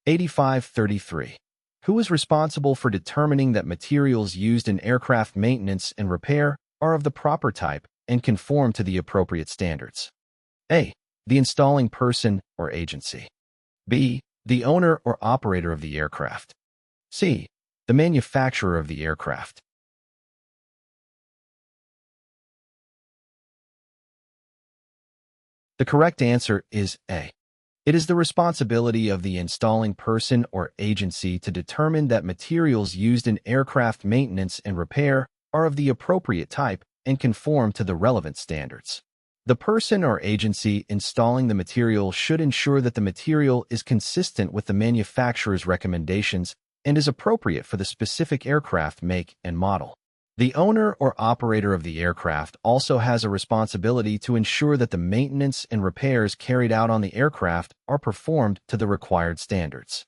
Q8533. Who is responsible for determining that materials used in aircraft maintenance and repair are of the proper type and conform to the appropriate standards? A. The installing person or agency. B. The owner or operator of the aircraft. C. The manufacturer of the aircraft. The correct answer is A. It is the responsibility of the installing person or agency to determine that materials used in aircraft maintenance and repair are of the appropriate type and conform to the relevant standards. The person or agency installing the material should ensure that the material is consistent with the manufacturer's recommendations and is appropriate for the specific aircraft make and model. The owner or operator of the aircraft also has a responsibility to ensure that the maintenance and repairs carried out on the aircraft are performed to the required standards.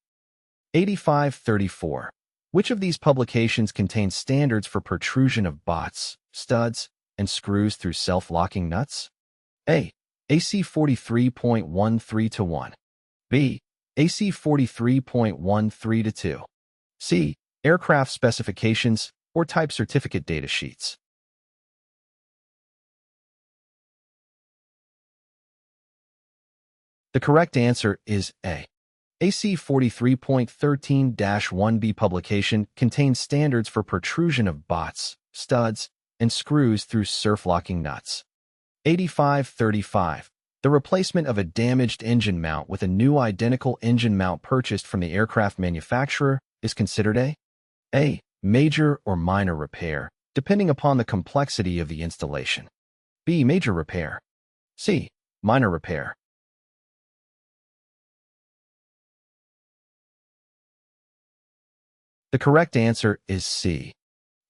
Q8534. Which of these publications contains standards for protrusion of bots, studs, and screws through self-locking nuts? A. AC 43.13-1. B. AC 43.13-2. C. Aircraft specifications or type certificate data sheets. The correct answer is A. AC 43.13-1B publication contains standards for protrusion of bots, studs, and screws through self-locking nuts. Q8535. The replacement of a damaged engine mount with a new identical engine mount purchased from the aircraft manufacturer is considered A. Major or minor repair, depending upon the complexity of the installation. B. Major repair. C. Minor repair. The correct answer is C.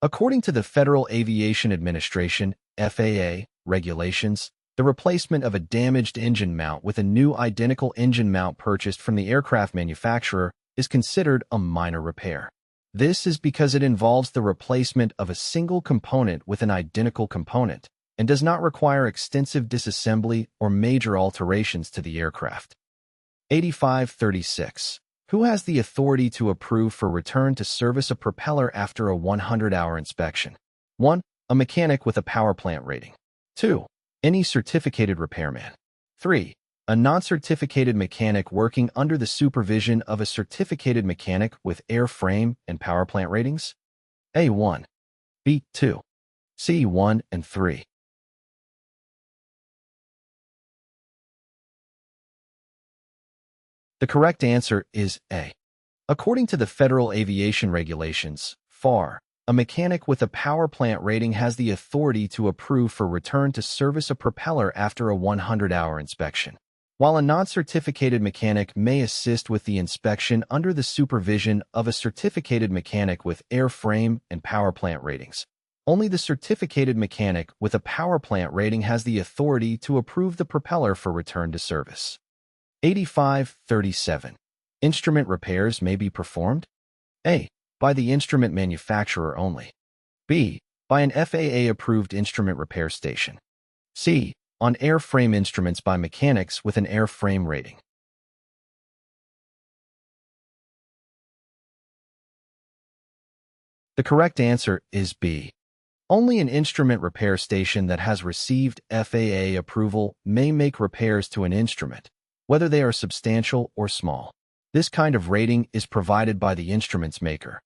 According to the Federal Aviation Administration, FAA, regulations, the replacement of a damaged engine mount with a new identical engine mount purchased from the aircraft manufacturer is considered a minor repair. This is because it involves the replacement of a single component with an identical component and does not require extensive disassembly or major alterations to the aircraft. Q8536. Who has the authority to approve for return to service a propeller after a 100-hour inspection? 1. A mechanic with a Powerplant rating. 2. Any certificated repairman. 3. A non-certificated mechanic working under the supervision of a certificated mechanic with Airframe and Powerplant ratings? A1. B2. C1 and 3. The correct answer is A. According to the Federal Aviation Regulations, FAR, a mechanic with a Powerplant rating has the authority to approve for return to service a propeller after a 100-hour inspection. While a non-certificated mechanic may assist with the inspection under the supervision of a certificated mechanic with Airframe and Powerplant ratings, only the certificated mechanic with a Powerplant rating has the authority to approve the propeller for return to service. Q8537. Instrument repairs may be performed? A. By the instrument manufacturer only. B. By an FAA-approved instrument repair station. C. On airframe instruments by mechanics with an airframe rating. The correct answer is B. Only an instrument repair station that has received FAA approval may make repairs to an instrument, whether they are substantial or small. This kind of rating is provided by the instrument's maker.